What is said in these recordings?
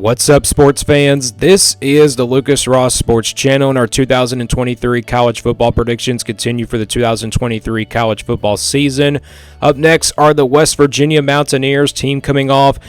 What's up, sports fans? This is the Lucas Ross Sports Channel, and our 2023 college football predictions continue for the 2023 college football season. Up next are the West Virginia Mountaineers, team coming off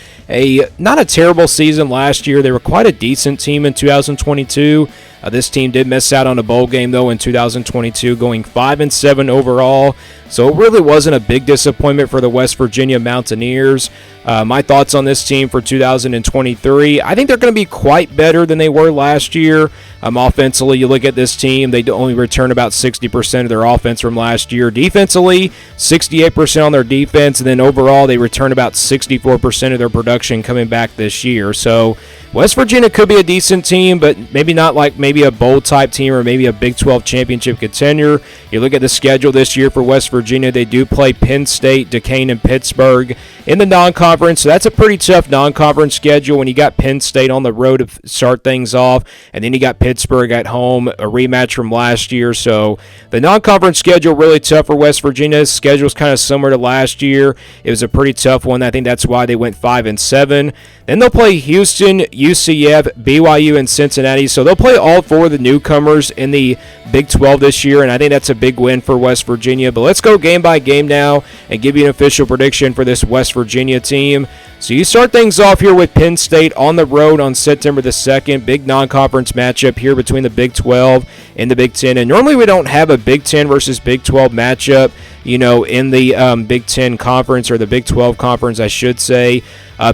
not a terrible season last year. They were quite a decent team in 2022. This team did miss out on a bowl game, though, in 2022, going 5-7 overall. So it really wasn't a big disappointment for the West Virginia Mountaineers. My thoughts on this team for 2023, I think they're going to be quite better than they were last year. Offensively, you look at this team, they only return about 60% of their offense from last year. Defensively, 68% on their defense, and then overall, they return about 64% of their production coming back this year. So West Virginia could be a decent team, but maybe not like maybe a bowl-type team or maybe a Big 12 championship contender. You look at the schedule this year for West Virginia, they do play Penn State, Duquesne, and Pittsburgh in the non-conference, so that's a pretty tough non-conference schedule when you got Penn State on the road to start things off, and then you got Pittsburgh at home, a rematch from last year. So the non-conference schedule really tough for West Virginia's schedule is kind of similar to last year. It was a pretty tough one. I think that's why they went 5-7. Then they'll play Houston, UCF, BYU, and Cincinnati. So they'll play all four of the newcomers in the Big 12 this year, and I think that's a big win for West Virginia. But let's go game by game now and give you an official prediction for this West Virginia team. So you start things off here with Penn State on the road on September the 2nd. Big non-conference matchup here between the Big 12 and the Big 10. And normally we don't have a Big 10 versus Big 12 matchup, in the Big 10 conference, or the Big 12 conference, I should say.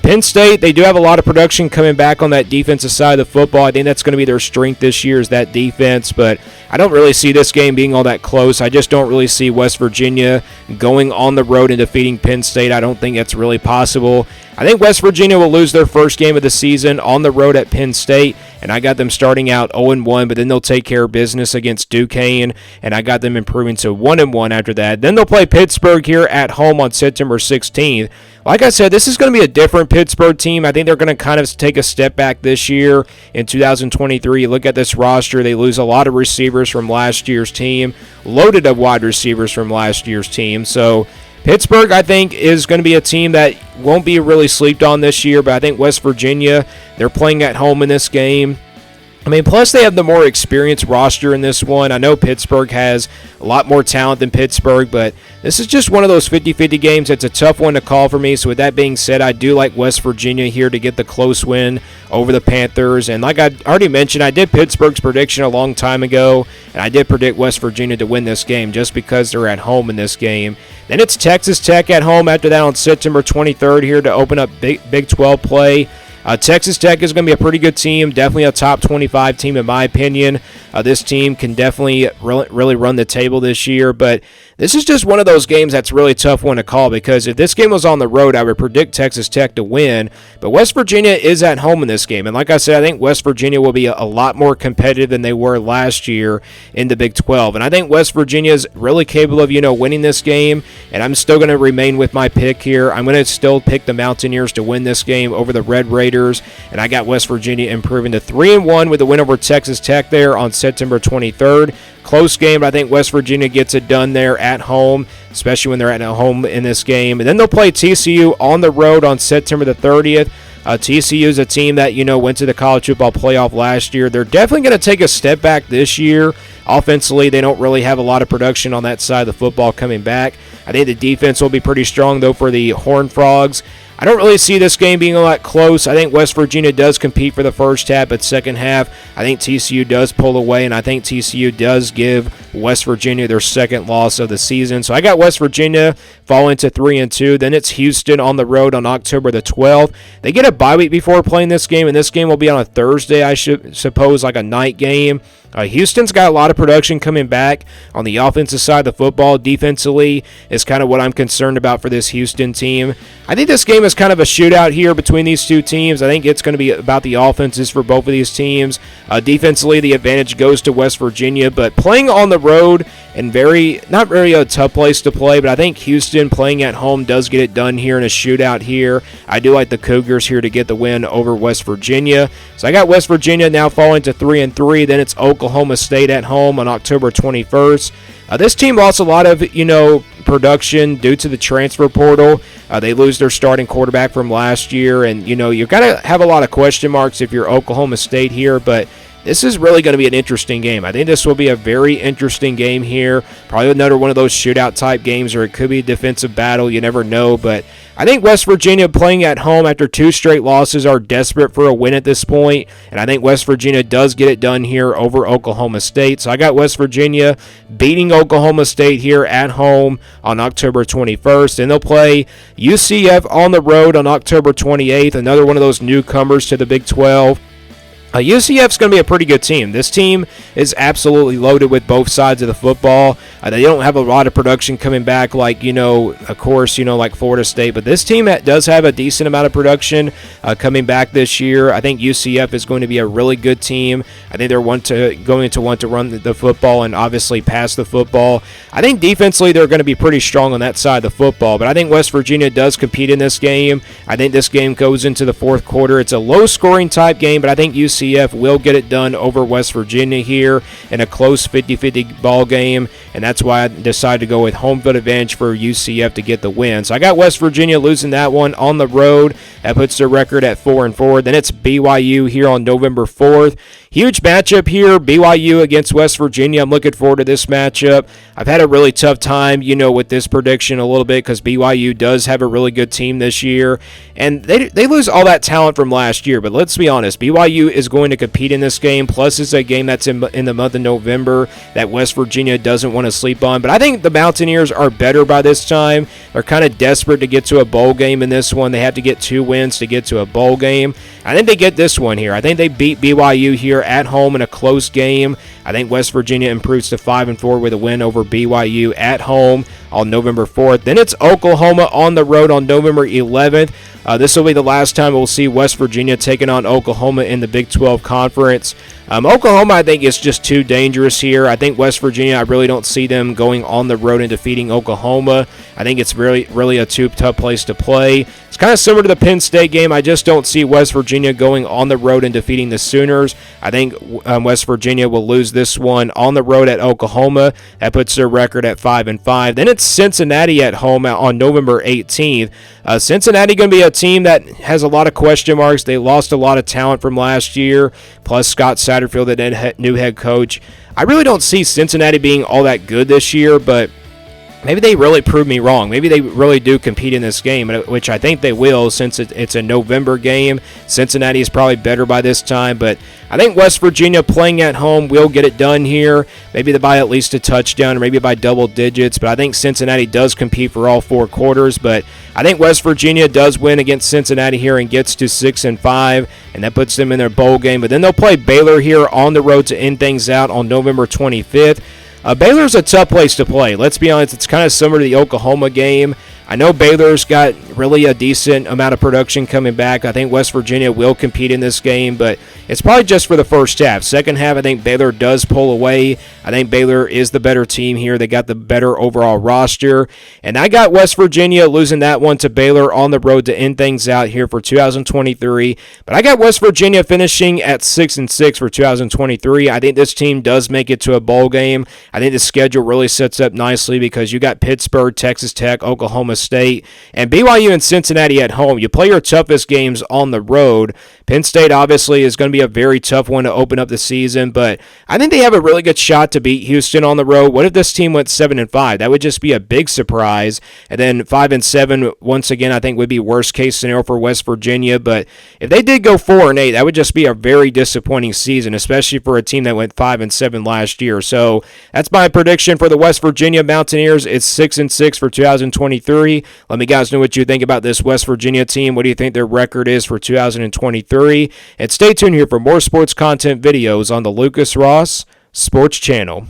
Penn State, they do have a lot of production coming back on that defensive side of the football. I think that's going to be their strength this year, is that defense, but I don't really see this game being all that close. I just don't really see West Virginia going on the road and defeating Penn State. I don't think that's really possible. I think West Virginia will lose their first game of the season on the road at Penn State, and I got them starting out 0-1, but then they'll take care of business against Duquesne, and I got them improving to 1-1 after that. Then they'll play Pittsburgh here at home on September 16th. Like I said, this is going to be a different Pittsburgh team. I think they're going to kind of take a step back this year in 2023. Look at this roster. They lose a lot of receivers from last year's team, loaded of wide receivers from last year's team. So Pittsburgh, I think, is going to be a team that won't be really slept on this year, but I think West Virginia, they're playing at home in this game. Plus they have the more experienced roster in this one. I know Pittsburgh has a lot more talent than Pittsburgh, but this is just one of those 50-50 games. It's a tough one to call for me. So with that being said, I do like West Virginia here to get the close win over the Panthers. And like I already mentioned, I did Pittsburgh's prediction a long time ago, and I did predict West Virginia to win this game just because they're at home in this game. Then it's Texas Tech at home after that on September 23rd here to open up Big 12 play. Texas Tech is going to be a pretty good team, definitely a top 25 team in my opinion. This team can definitely really run the table this year, but this is just one of those games that's really tough one to call, because if this game was on the road, I would predict Texas Tech to win, but West Virginia is at home in this game, and like I said, I think West Virginia will be a lot more competitive than they were last year in the Big 12, and I think West Virginia is really capable of, winning this game, and I'm still going to remain with my pick here. I'm going to still pick the Mountaineers to win this game over the Red Raiders, and I got West Virginia improving to 3-1 with a win over Texas Tech there on September 23rd. Close game, but I think West Virginia gets it done there at home, especially when they're at home in this game. And then they'll play TCU on the road on September the 30th. TCU is a team that, went to the college football playoff last year. They're definitely going to take a step back this year. Offensively, they don't really have a lot of production on that side of the football coming back. I think the defense will be pretty strong, though, for the Horned Frogs. I don't really see this game being a lot close. I think West Virginia does compete for the first half, but second half, I think TCU does pull away, and I think TCU does give West Virginia their second loss of the season. So I got West Virginia falling to 3-2. Then it's Houston on the road on October the 12th. They get a bye week before playing this game, and this game will be on a Thursday, I should suppose, like a night game. Houston's got a lot of production coming back on the offensive side of the football. Defensively is kind of what I'm concerned about for this Houston team. I think this game is kind of a shootout here between these two teams. I think it's going to be about the offenses for both of these teams. Defensively, the advantage goes to West Virginia, but playing on the road and not very a tough place to play, but I think Houston playing at home does get it done here in a shootout here. I do like the Cougars here to get the win over West Virginia. So I got West Virginia now falling to 3-3. Then it's Oklahoma State at home on October 21st. This team lost a lot of, production due to the transfer portal. They lose their starting quarterback from last year, and, you've got to have a lot of question marks if you're Oklahoma State here, but this is really going to be an interesting game. I think this will be a very interesting game here. Probably another one of those shootout type games, or it could be a defensive battle. You never know. But I think West Virginia playing at home after 2 straight losses are desperate for a win at this point. And I think West Virginia does get it done here over Oklahoma State. So I got West Virginia beating Oklahoma State here at home on October 21st. And they'll play UCF on the road on October 28th. Another one of those newcomers to the Big 12. UCF's going to be a pretty good team. This team is absolutely loaded with both sides of the football. They don't have a lot of production coming back like, of course, like Florida State. But this team does have a decent amount of production coming back this year. I think UCF is going to be a really good team. I think they're going to want to run the football and obviously pass the football. I think defensively they're going to be pretty strong on that side of the football. But I think West Virginia does compete in this game. I think this game goes into the fourth quarter. It's a low-scoring type game, but I think UCF will get it done over West Virginia here in a close 50-50 ball game, and that's why I decided to go with home field advantage for UCF to get the win. So I got West Virginia losing that one on the road. That puts their record at 4-4. Then it's BYU here on November 4th. Huge matchup here, BYU against West Virginia. I'm looking forward to this matchup. I've had a really tough time, with this prediction a little bit because BYU does have a really good team this year. And they lose all that talent from last year. But let's be honest, BYU is going to compete in this game. Plus, it's a game that's in the month of November that West Virginia doesn't want to sleep on. But I think the Mountaineers are better by this time. They're kind of desperate to get to a bowl game in this one. They have to get 2 wins to get to a bowl game. I think they get this one here. I think they beat BYU here at home in a close game. I think West Virginia improves to 5-4 with a win over BYU at home on November 4th. Then it's Oklahoma on the road on November 11th. This will be the last time we'll see West Virginia taking on Oklahoma in the Big 12 Conference. Oklahoma, I think, is just too dangerous here. I think West Virginia, I really don't see them going on the road and defeating Oklahoma. I think it's really a tough place to play. It's kind of similar to the Penn State game. I just don't see West Virginia going on the road and defeating the Sooners. I think West Virginia will lose this one on the road at Oklahoma. That puts their record at 5-5. Then it's Cincinnati at home on November 18th. Cincinnati going to be a team that has a lot of question marks. They lost a lot of talent from last year, plus Scott Satterfield, the new head coach. I really don't see Cincinnati being all that good this year, but maybe they really prove me wrong. Maybe they really do compete in this game, which I think they will since it's a November game. Cincinnati is probably better by this time, but I think West Virginia playing at home will get it done here. Maybe by at least a touchdown or maybe by double digits, but I think Cincinnati does compete for all 4 quarters. But I think West Virginia does win against Cincinnati here and gets to 6-5, and that puts them in their bowl game. But then they'll play Baylor here on the road to end things out on November 25th. Baylor's a tough place to play. Let's be honest, it's kind of similar to the Oklahoma game. I know Baylor's got really a decent amount of production coming back. I think West Virginia will compete in this game, but it's probably just for the first half. Second half, I think Baylor does pull away. I think Baylor is the better team here. They got the better overall roster. And I got West Virginia losing that one to Baylor on the road to end things out here for 2023. But I got West Virginia finishing at 6-6 for 2023. I think this team does make it to a bowl game. I think the schedule really sets up nicely because you got Pittsburgh, Texas Tech, Oklahoma State, and BYU and Cincinnati at home. You play your toughest games on the road. Penn State obviously is going to be a very tough one to open up the season, but I think they have a really good shot to beat Houston on the road. What if this team went 7-5? That would just be a big surprise. And then 5-7, once again, I think would be worst case scenario for West Virginia. But if they did go 4-8, that would just be a very disappointing season, especially for a team that went 5-7 last year. So that's my prediction for the West Virginia Mountaineers. It's 6-6 for 2023. Let me guys know what you think about this West Virginia team. What do you think their record is for 2023? And stay tuned here for more sports content videos on the Lucas Ross Sports Channel.